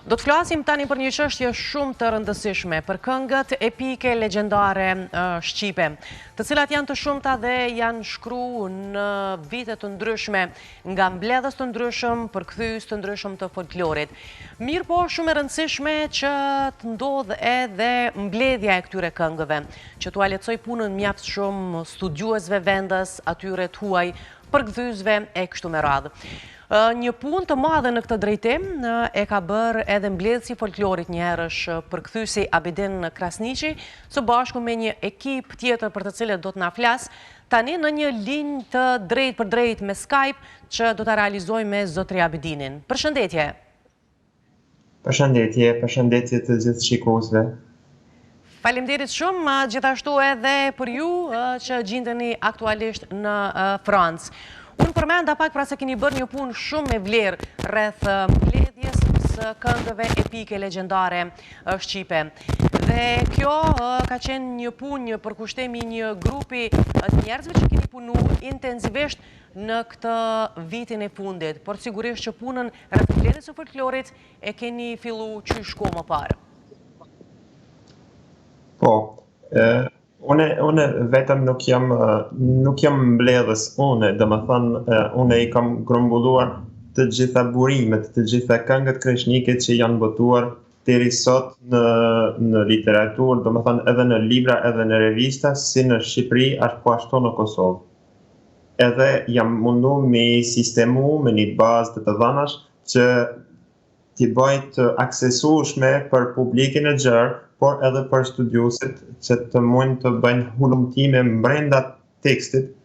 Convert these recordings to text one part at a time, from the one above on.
Do të flasim tani për një çështje shumë të rëndësishme, për këngët epike legjendare shqipe, të cilat janë të shumta dhe janë shkruar në vite të ndryshme nga mbledhës të ndryshëm, përkthyes të ndryshëm të folklorit. Mirë po, shumë e rëndësishme që të ndodhë edhe mbledhja e këtyre këngëve, që t'ua lehtësoj punën mjaft shumë studiuesve vendës, atyre tuaj, përkthyesve e kështu me radhë. Një punë të madhe në këtë drejtim e ka bërë edhe mbledhësi folklorit njëherësh përkthyesi Abidin Krasniqi, së bashku me një ekip tjetër për të cilët do të na flas, tani në një linjë të drejt për drejt me Skype që do ta realizojmë me zotri Abidinin. Përshëndetje. Përshëndetje të gjithë shikuesve. Faleminderit shumë, gjithashtu edhe për ju që gjendeni aktualisht në Francë. Unë përmenda pak pra se keni bërë një punë shumë me vlerë rreth mbledhjes së këngëve epike legjendare shqipe. Dhe kjo ka qenë një punë, një përkushtimi një grupi të njerëzve që keni punu intensivisht në këtë vitin e fundit, por sigurisht që punën rreth mbledhjes së folklorit e keni fillu qysh kohë më parë. Po, Unë vetëm nuk jam mbledhës unë, domethënë unë i kam grumbulluar të gjitha burimet, të gjitha këngët kreshniqe që janë botuar deri sot në literaturë, domethënë edhe në libra, edhe në revista, si në Shqipëri, ashtu në Kosovë. Edhe jam mundu me sistemu me një bazë të dhënash që t'i bëjë të aksesueshme për publikin e gjerë, por edhe për studiuesit që të mund të bëjnë hulumtime brenda tekstit,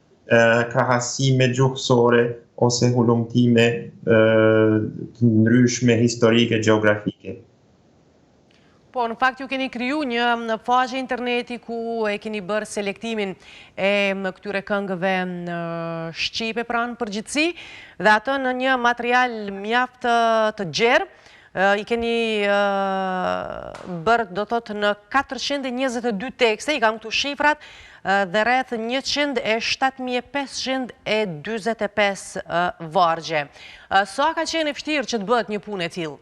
krahasime gjuhësore ose hulumtime të ndryshme historike, gjeografike. Po, në fakt ju keni kriju një faqe interneti ku e keni bërë selektimin e këtyre këngëve shqipe pra në përgjithësi, dhe atë në një material mjaft të gjerë, i keni bërë do thotë në 422 tekste, i kam këtu shifrat, dhe rreth 107.525 vargje. Sa ka qenë e vështirë që të bëhet një punë e tillë?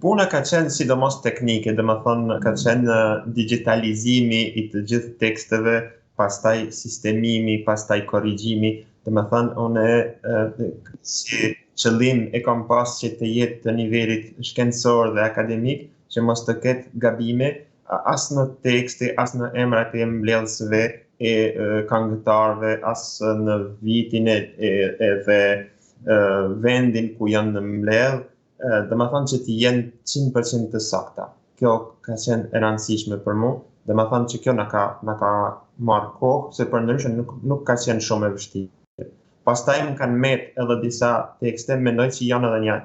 Puna ka qenë sidomos teknike, domethënë ka qenë digitalizimi i të gjithë teksteve, pastaj sistemimi, pastaj korrigjimi, domethënë unë si qëllim e kam pas që të jetë të nivelit shkencor dhe akademik, që mos të ketë gabime as në tekste, as në emrat e mbledhësve e këngëtarëve, as në vitin dhe vendin ku janë në mbledh, domethënë që të jenë 100% të sakta. Kjo ka qenë e rëndësishme për mua, domethënë që kjo na ka marrë kohë, se përndryshe nuk ka qenë shumë e vështirë. Pastaj më kanë met edhe disa tekste, mendoj që janë edhe një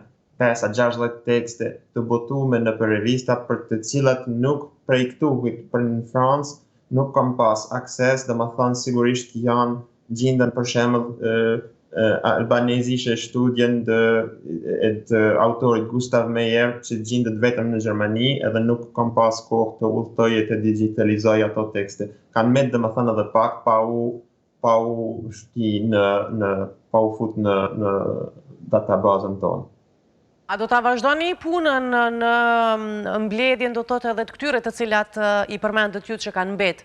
5-60 tekste të botuara në për revista për të cilat nuk prej këtu për në Francë nuk kam pas akses, domethënë sigurisht janë gjenden për shembull albanezische studien të autorit Gustav Meyer që gjendet vetëm në Gjermani edhe nuk kam pas kohë të udhtoj e të digitalizoj ato tekste. Kanë met domethënë edhe pak pa u fut në databazën tonë. A do ta vazhdoni punën në mbledhjen do thotë edhe të këtyre të cilat i përmendët ju që kanë mbet?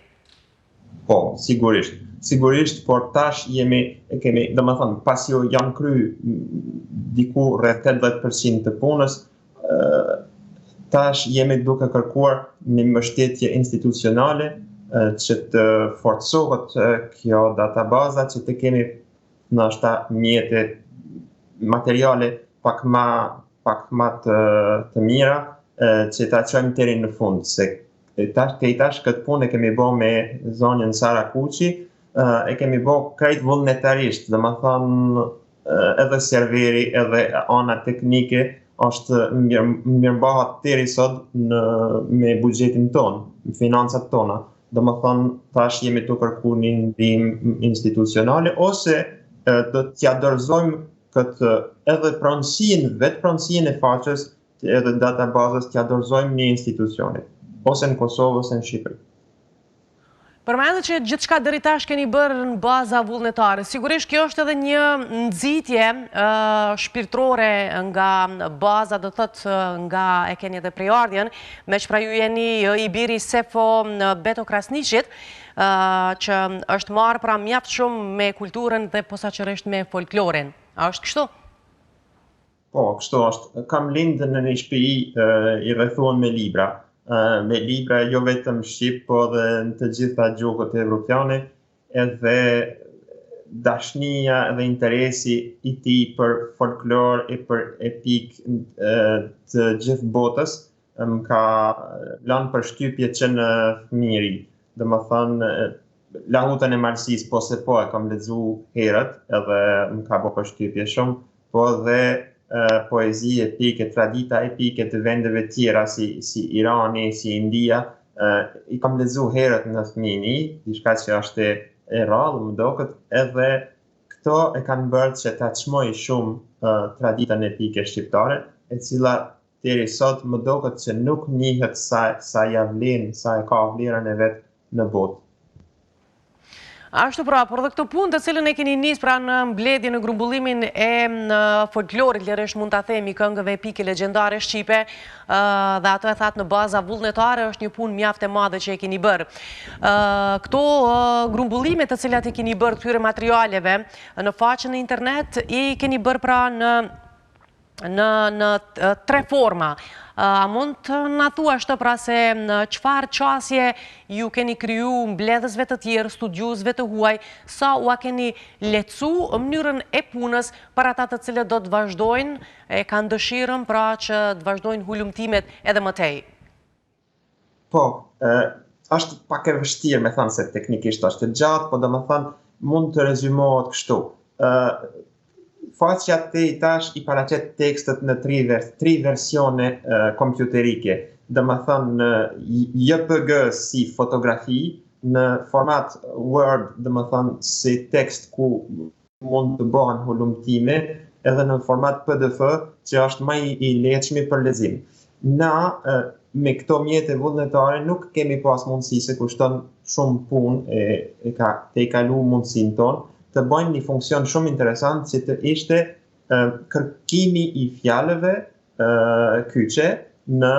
Po, sigurisht, por tash kemi, domethënë, pasi janë kryer diku rreth 80% të punës, tash jemi duke kërkuar një mbështetje institucionale që të forcohet kjo databaza, që të kemi ndoshta mjete materiale pak më të mira që ta çojmë deri në fund, se tash këtë punë e kemi bërë me zonjën Sara Kuqi, e kemi bërë krejt vullnetarisht, domethënë edhe serveri, edhe ana teknike është mirëmbahet deri sot me buxhetin ton, me financat tona. Domethënë tash jemi të kërkuar një ndihmë institucionale ose do t'ja dorëzojmë këtë edhe vetë pronësinë e faqes edhe databazës t'ja dorëzojmë një institucioni, ose në Kosovë ose në Shqipëri. Përmendet që gjithçka deri tash keni bërë në baza vullnetare. Sigurisht kjo është edhe një nxitje shpirtërore nga baza, do thotë nga e keni edhe prejardhjen, me që pra ju jeni i biri Sefo Beto Krasniqit, që është marrë pra mjaft shumë me kulturën dhe posaçërisht me folklorin. A është kështu? Po, kështu është. Kam lindë në një shtëpi i rrethuar me libra. Me libra jo vetëm shqip, po dhe në të gjitha gjuhët evropiane, edhe dashnia dhe interesi i tij për folklor e për epik të gjithë botës më ka lënë përshtypje që në fëmijëri. Domethënë, Lahutën e Malësisë po se po e kam lexuar herët, edhe më ka bërë përshtypje shumë, po dhe poezi epike, tradita epike të vendeve tjera si Irani, si India, i kam lexuar herët në fëmijëni, diçka që është e rrallë, më duket, edhe këto e kanë bërë që ta çmoj shumë traditën epike shqiptare, e cila deri sot më duket që nuk njihet sa ja vlen, sa e ka vlerën e vet në botë. Ashtu pra, por dhe këtë punë të cilën e keni nisë pra në mbledhje në grumbullimin e folklorit, lëresh mund të themi këngëve epike legjendare shqipe, dhe ato e thatë në baza vullnetare, është një punë mjaft e madhe që e keni bërë. Këto grumbullimet të cilat e keni bërë këtyre materialeve në faqen e internet, i keni bërë pra në 3 forma. A mund të na thuash të pra se në çfarë qasje ju keni kriju mbledhësve të tjerë, studiusve të huaj, sa u a keni lecu mënyrën e punës për ata të cilët do të vazhdojnë, e kanë dëshirën pra që të vazhdojnë hulumtimet edhe më tej? Po, është pak e vështirë me thënë se teknikisht është e gjatë, po domethënë mund të rezumohet kështu. Faqja te i tash i paraqet tekstet në 3 versione kompjuterike. Domethënë JPG si fotografi, në format Word, domethënë si tekst ku mund të bëhen hulumtime, edhe në format PDF që është më i lehtëshmi për lexim. Na me këto mjete vullnetare nuk kemi pas mundësi se kushton shumë punë e ka te i kalu mundësinë tonë të bëjmë një funksion shumë interesant që të ishte kërkimi i fjalëve kyçe në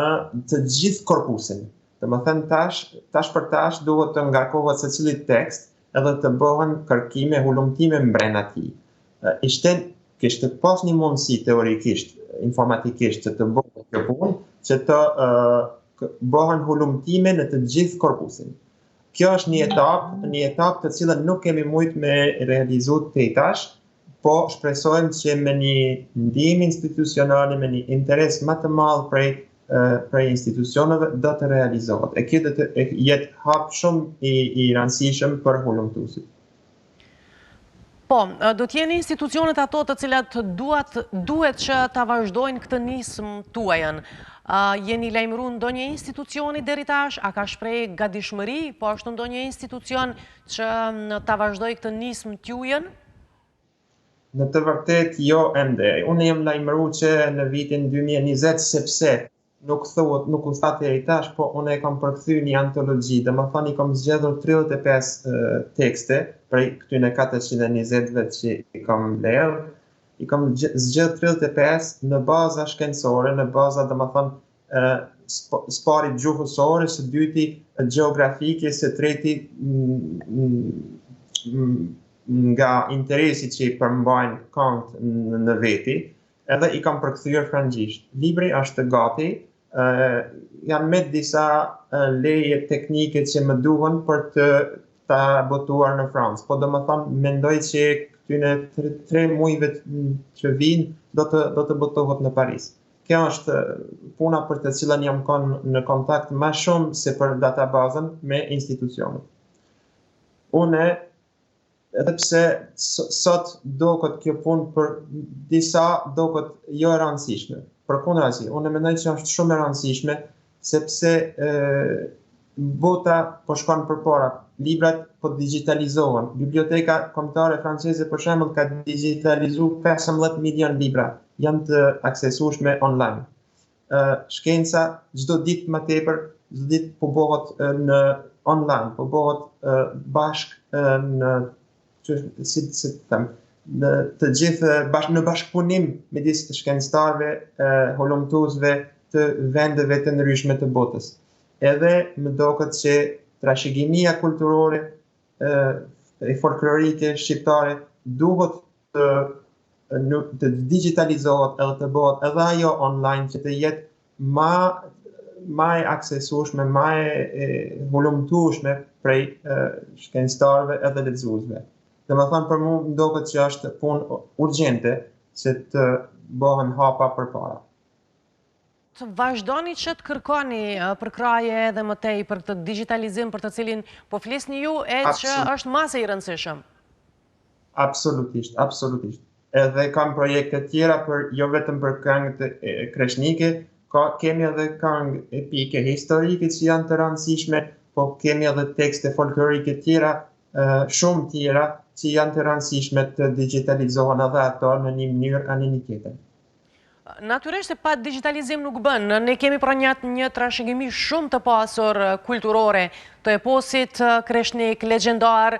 të gjithë korpusin. Domethënë tash për tash duhet të ngarkohet secili tekst edhe të bëhen kërkime, hulumtime mbrenda tij. Kishte pas një mundësi teorikisht, informatikisht që të bëhet kjo punë, që të bëhen hulumtime në të gjithë korpusin. Kjo është një etapë të cilën nuk kemi mujtë me realizu të tash, po shpresojmë që me një ndihmë institucionale, me një interes më të madh prej institucioneve do të realizohet. E kjo do të jetë hap shumë i rëndësishëm për hulumtuesit. Po, do t'jeni institucionet ato të cilat duhet që ta vazhdojnë këtë nismë tuajën. Jeni lajmëru ndonjë institucioni deri tash, a ka shpreh gatishmëri, po është ndonjë institucion që ta vazhdoj këtë nismë t'juajën? Në të vërtet jo ende. Unë jam lajmëru që në vitin 2020 sepse nuk u thatë deri tash, po unë e kam përkthy një antologji, domethënë i kam zgjedhur 35 tekste prej këtyre 420-ve që i kam blerë. I kam zgjedhur 35 në baza shkencore, në baza domethënë sparit gjuhësore, së dyti gjeografike, së treti nga interesi që i përmbajnë këngët në veti, edhe i kam përkthyer frangjisht. Libri është gati, jam me disa leje teknike që më duhen për të ta botuar në Francë, po domethënë mendoj që këtyne 3 muajve që vinë do të botohet në Paris. Kjo është puna për të cilën jam në kontakt më shumë se për databazën me institucionet. Une, edhe pse sot duket kjo punë për disa duket jo e rëndësishme. Përkundrazi, unë mendoj që është shumë e rëndësishme sepse bota po shkon përpara, librat po digitalizohen. Biblioteka kombëtare franceze për shembull ka digitalizuar 15 milion libra, janë të aksesueshme online. Shkenca çdo ditë më tepër, çdo ditë po bëhet në online, po bëhet bashk si të them, të gjithë në bashkëpunim midis të shkencëtarëve, holumtuesve të vendeve të ndryshme të botës. Edhe më duket që trashëgimia kulturore e folklorike shqiptare duhet të digitalizohet edhe të bëhet edhe ajo online që të jetë ma e aksesueshme, ma e hulumtueshme prej shkencëtarëve edhe lexuesve. Domethënë për mua më duket që është punë urgjente që të bëhen hapa përpara. Të vazhdoni që të kërkoni përkraje edhe më tej për këtë digitalizim për të cilin po flisni ju e që është masë i rëndësishëm. Absolutisht, absolutisht. Edhe kam projekte tjera jo vetëm për këngët kreshnike, kemi edhe këngë epike historike që janë të rëndësishme, po kemi edhe tekste folklorike tjera, shumë tjera, që janë të rëndësishme të digitalizohen edhe ato në një mënyrë anë një tjetër. Natyrisht se pa digitalizim nuk bën. Ne kemi pranjat një trashëgimi shumë të pasur kulturore, të eposit kreshnik, legjendar,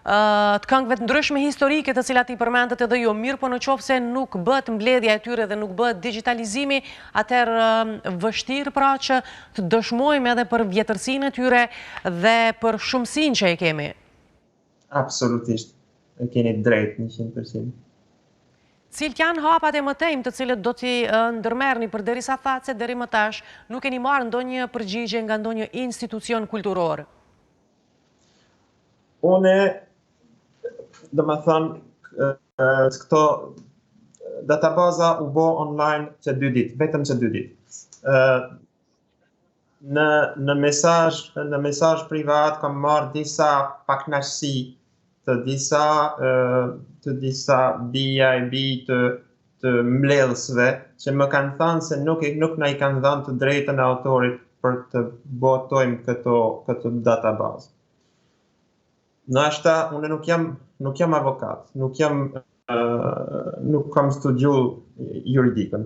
të këngëve të ndryshme historike të cilat i përmendet edhe jo mirë, po në qoftë se nuk bët mbledhja e tyre dhe nuk bët digitalizimi, atëherë vështirë pra që të dëshmojmë edhe për vjetërsinë e tyre dhe për shumësinë që e kemi. Absolutisht, e keni drejt 100%. Cilët janë hapat e mëtejmë të cilët do t'i ndërmerrni përderisa thatë se deri më tash nuk keni marrë ndonjë përgjigje nga ndonjë institucion kulturor? Une, domethënë, këto databaza u bë online që 2 ditë, vetëm që 2 ditë. Në mesazh privat kam marrë disa pakënaqësi të disa bija e bij të mbledhësve që më kanë thënë se nuk na i kanë dhënë të drejtën e autorit për të botojmë këtë databazë. Nashta, unë nuk jam avokat, nuk kam studiu juridikën.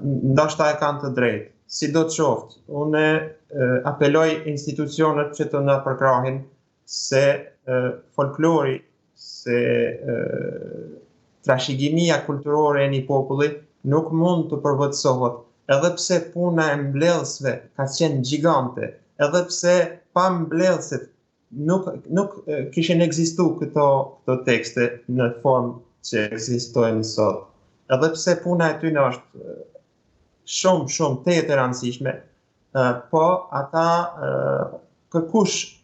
Ndoshta e kanë të drejtë. Si do të qoftë, unë apeloj institucionet që të na përkrahin se folklori, se trashëgimia kulturore e një populli nuk mund të përvojtësohet, edhe pse puna e mbledhësve ka qenë gjigante, edhe pse pa mbledhësit nuk kishin ekzistu këto tekste në formë që ekzistojnë sot. Edhe pse puna e tyre është shumë të e rëndësishme, po ata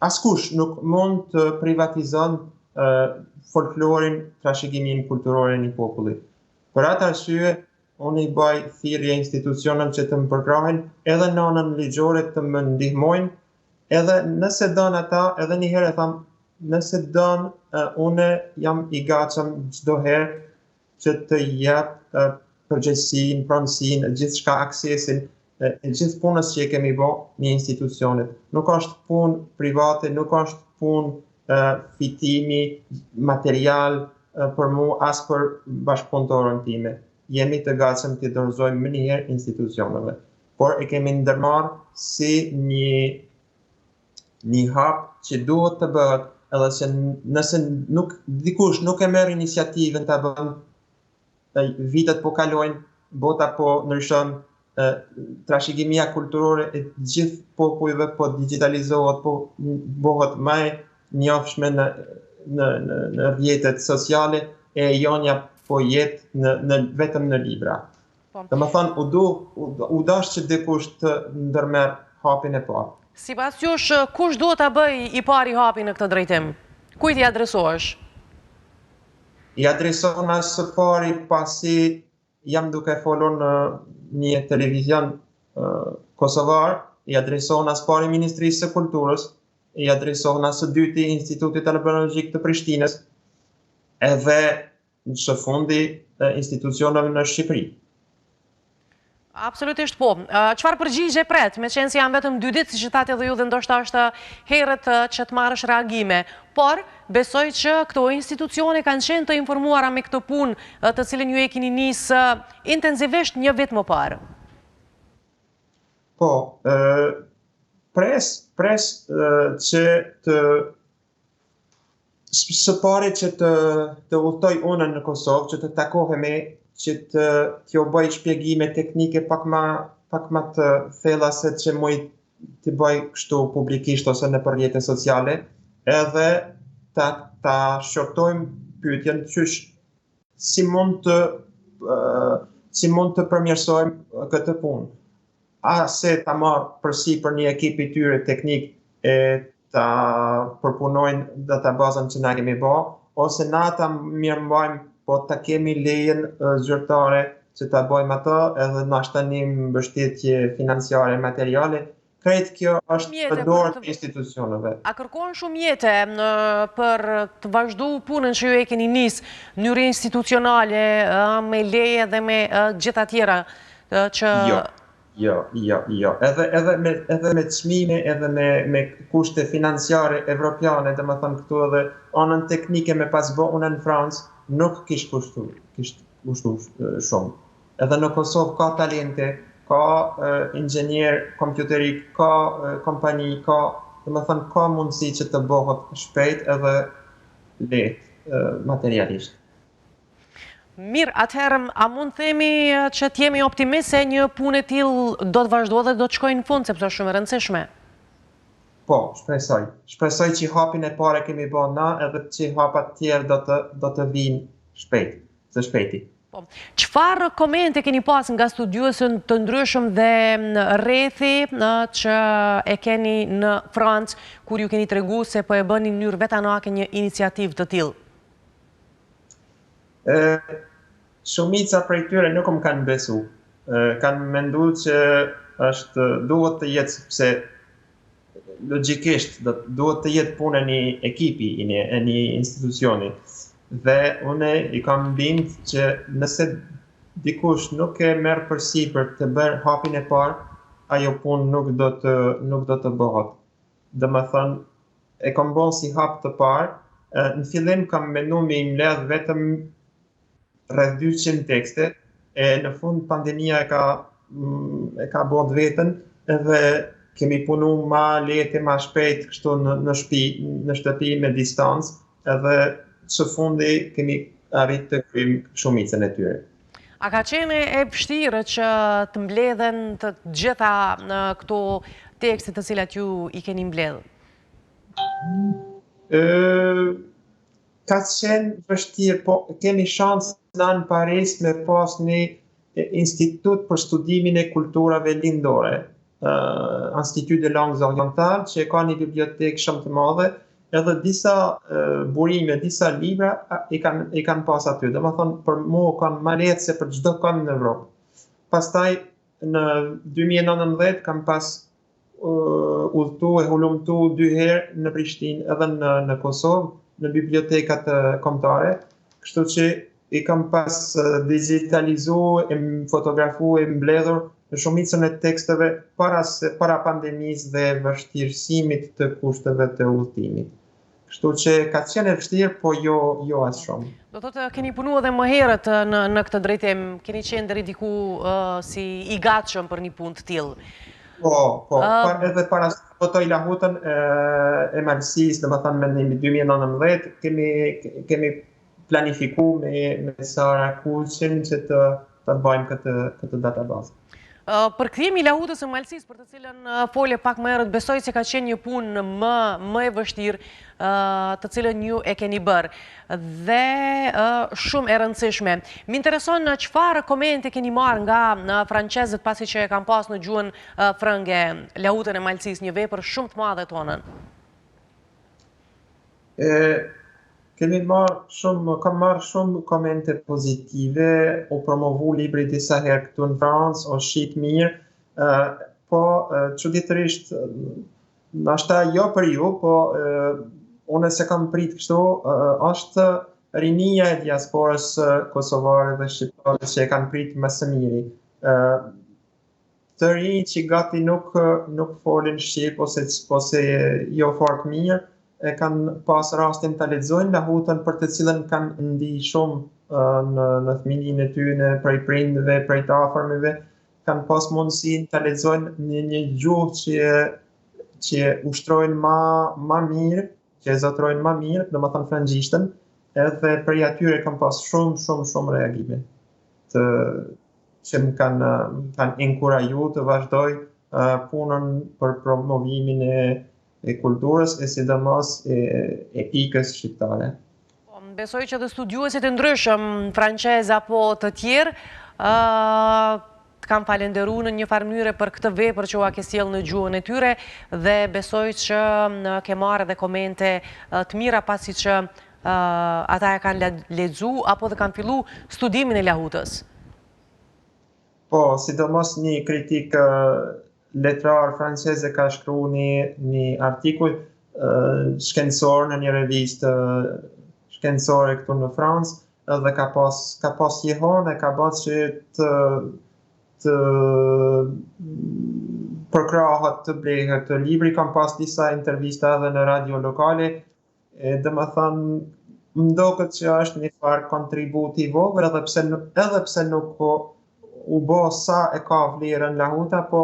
askush nuk mund të privatizon folklorin, trashëgimin kulturore një populli. Për atë arsye, unë i baj thirrje institucionet që të më përkrahin, edhe në anën ligjore të më ndihmojnë, edhe nëse don ata, edhe një herë e tham, nëse don, unë jam i gatshëm çdo herë që të jap përgjegjësinë, pronësinë, gjithçka aksesin e gjithë punës që e kemi bë një institucionet. Nuk është punë private, nuk është punë fitimi, material për mua as për bashkëpunëtorën time. Jemi të gatshëm të dorëzojmë më njëherë institucioneve. Por e kemi ndërmarrë si një hap që duhet të bëhet, edhe që nëse dikush nuk e merr iniciativën ta bën, vitet po kalojnë, bota po ndryshon, trashëgimia kulturore e gjithë popujve po digitalizohet, po bëhet më e njohshme në rrjetet sociale e jonja po jetë vetëm në libra. Domethënë u dash që dikush të ndërmerr hapin e parë. Sipas jush, kush duhet ta bëj i pari hapin në këtë drejtim? Kujt i adresohesh? I adresona së pari pasi jam duke folur në një televizion kosovar, i adresona së pari Ministrisë së Kulturës, i adresona së dyti Institutit Antropologjik të Prishtinës, edhe në së fundi institucioneve në Shqipëri. Absolutisht po. Çfarë përgjigje pret, me qenë se janë vetëm 2 ditë, siç thatë edhe ju dhe ndoshta është herët që të marrësh reagime, por besoj që këto institucione kanë qenë të informuara me këtë punë të cilën ju e keni nisë intensivisht një vit më parë. Po, pres që të së pari që të udhtoj unë në Kosovë, që të takohemi, që t'jo bëj shpjegime teknike pak ma të thella se që muj t'i bëj kështu publikisht ose në rrjete sociale, edhe ta shqyrtojmë pyetjen qysh si mund të përmirësojmë këtë punë. A se ta marrë përsipër një ekip i tyre teknik e ta përpunojnë databazën që na kemi bë, ose na ta mirëmbajmë, po ta kemi lejen zyrtare që ta bëjmë ato, edhe nashta një mbështetje financiare, materiale. Krejt kjo është në dorë të institucioneve. A kërkojnë shumë mjete për të vazhdu punën që ju e keni nisë në mënyrë institucionale, me leje dhe me gjitha tjera që... Jo. Edhe me çmime, edhe me kushte financiare evropiane, dhe më thënë këtu edhe anën teknike me pas bë unë në Francë, nuk kish kushtu shumë. Edhe në Kosovë ka talente, ka inxhenier kompjuterik, ka kompani, dhe më thënë ka mundësi që të bëhet shpejt edhe lehtë materialisht. Mirë, atëherë, a mund themi që t'jemi optimist se një punë e tillë do të vazhdo dhe do të shkojnë në fund, sepse është shumë e rëndësishme? Po, shpresoj. Shpresoj që hapin e pare kemi bën na, edhe që hapat tjerë do të vinë shpejti. Po, çfarë komente keni pas nga studiuesën të ndryshëm dhe rrethi që e keni në Francë, kur ju keni tregu se po e bëni në mënyrë vetanake një iniciativë të tillë? Shumica prej tyre nuk më kanë besu. Kanë mendu që duhet të jetë, sepse logjikisht duhet të jetë punë e një ekipi, e një institucioni. Dhe une i kam bind që nëse dikush nuk e merr përsipër të bërë hapin e parë, ajo punë nuk do të bëhet. Dhe më thënë, e kam bën si hap të parë, në fillim kam mendu me i mbledh vetëm rreth 200 tekste, e në fund pandemia e ka bot vetën, edhe kemi punu ma lehtë, ma shpejt kështu në shtëpi me distancë, edhe së fundi kemi arrit të kryejmë shumicën e tyre. A ka qenë e vështirë që të mbledhen të gjitha këto tekste të cilat ju i keni mbledhur? Ka qenë vështirë, po kemi shans në Paris me pas një institut për studimin e kulturave lindore, Institut de Langues Orientales, që ka një bibliotekë shumë të madhe, edhe disa burime, disa libra i kanë pas aty. Dhe më thonë, për mu kanë ma lehtë se për çdo kënd në Evropë. Pastaj, në 2019, kam pas udhëtu e hulumtu 2 herë në Prishtinë edhe në Kosovë, në bibliotekat kombëtare, kështu që i kam pas digitalizu, fotografu e mbledhur në shumicën e teksteve para pandemisë dhe vështirësimit të kushteve të udhëtimit. Kështu që ka qenë e vështirë, po jo as shumë. Do thotë keni punu edhe më herët në këtë drejtim, keni qenë deri diku si i gatshëm për një punë të tillë. Po, edhe para se të votoj lahutën e Malësisë, dhe më thënë me 2019, kemi planifiku me Sara Kuqin që të bëjmë këtë databazë. Përkthjemi i lahutës së Malësisë, për të cilën fole pak më herët, besoj se ka qenë një punë më e vështirë të cilën ju e keni bërë dhe shumë e rëndësishme. Më intereson në çfarë komente keni marrë nga francezët pasi që e kam pas në gjuhën frënge lahutën e Malësisë, një vepër shumë të madhe tonën. Kam marrë shumë komente pozitive, u promovu libri disa herë këtu në Francë, o shqip mirë, po çuditërisht, nashta jo për ju, po unë se kam prit kështu, është rinia e diasporës kosovare dhe shqiptare që e kanë prit më së miri. Të rinj që gati nuk folin shqip ose jo fort mirë, e kanë pas rastin të lexojnë lahutën për të cilën kanë ndi shumë në fëmijën e tyre, prej prindëve, prej të afërmeve, kanë pas mundësinë të lexojnë një gjuhë që ushtrojnë ma mirë, që e zotrojnë ma mirë, dhe më thënë frëngjishtën, edhe për atyre kam pas shumë reagime që më kanë inkuraju të vazhdoj punën për promovimin e kulturës e sidomos e pikës shqiptare. Besoj që dhe studiuesit e ndryshëm, franqez apo të tjerë, të kam falenderu në një farë mënyre për këtë vepër që ua ke sjell në gjuhën e tyre dhe besoj që ke marrë dhe komente të mira pasi që ata e kanë lexu apo dhe kanë fillu studimin e lahutës. Po, sidomos një kritik letrar franceze ka shkruar një artikull shkencor në një revistë shkencore këtu në Francë, edhe ka pas jehon e ka bërë që të përkrahet të blehet të libri, kam pas disa intervista edhe në radio lokale, dhe më thënë, më duket që është një farë kontribut i vogël, edhe pse nuk u bo sa e ka vlerën lahuta, po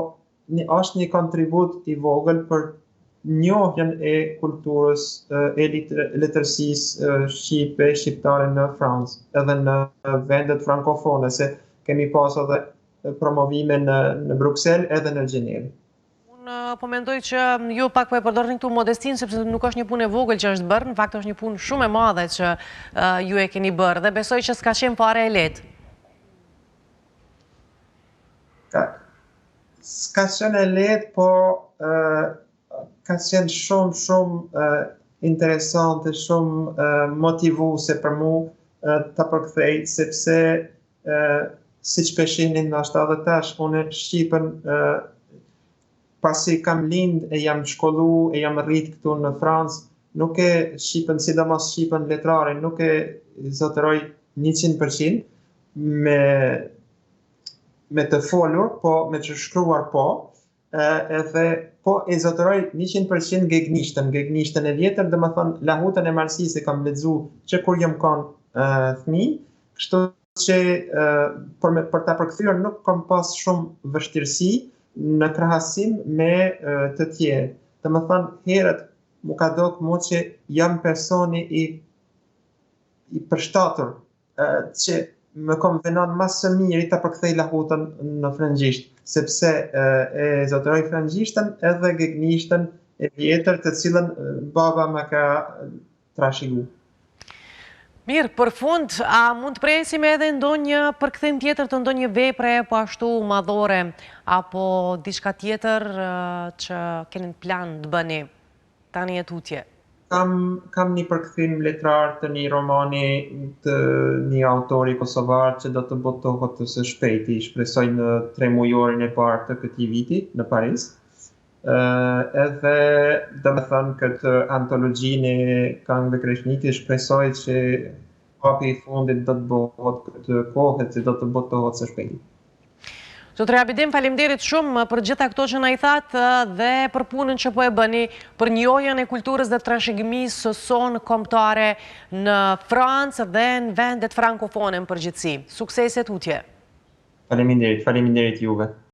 është një kontribut i vogël për njohjen e kulturës e letërsisë shqiptare në Francë, edhe në vendet frankofone, se kemi pas edhe promovime në Bruxelles edhe në Gjenevë. Unë po mendoj që ju pak po e përdorni këtu modestin, sepse nuk është një punë e vogël që është bërë, në fakt është një punë shumë e madhe që ju e keni bërë, dhe besoj që s'ka qenë fare e lehtë. S'ka qenë e lehtë, po ka qenë shumë interesante, shumë motivuese për mu të përkthej, sepse si që peshinin në ashtë edhe tash, unë Shqipën pasi kam lind e jam shkollu e jam rrit këtu në Francë, nuk e Shqipën, sidomos Shqipën letrare, nuk e zotëroj 100% me të folur, po me të shkruar po, edhe po e zotëroj 100% gegnishtën e vjetër, dhe më thonë lahutën e Marsisë e kam lexu që kur jam konë fëmi, kështu që për ta përkthyer nuk kam pas shumë vështirësi në krahasim me të tjerë. Dhe më thonë herët mu ka dok mu që jam personi i përshtatur që më konvenon më së miri ta përkthej lahutën në frëngjisht, sepse e zotëroj frëngjishtën edhe gegnishtën e vjetër të cilën baba më ka trashëguar. Mirë, për fund, a mund të presim edhe ndonjë përkthim tjetër të ndonjë vepre po ashtu madhore, apo diçka tjetër që keni plan të bëni tani e tutje? Kam një përkthim letrar të një romani të një autori kosovar që do të botohet së shpejti, shpresoj në 3 mujorin e parë të këtij viti në Paris. Edhe dhe me thënë këtë antologjinë e këngëve kreshniqe shpresoj që hapi i fundit do të bëhet këtë kohë që do të botohet së shpejti. Zotëri Abidin, faleminderit shumë për gjitha këto që na i thatë dhe për punën që po e bëni për njohjen e kulturës dhe trashëgimisë sonë kombëtare në Francë dhe në vendet frankofone në përgjithësi. Suksese tutje. Faleminderit juve.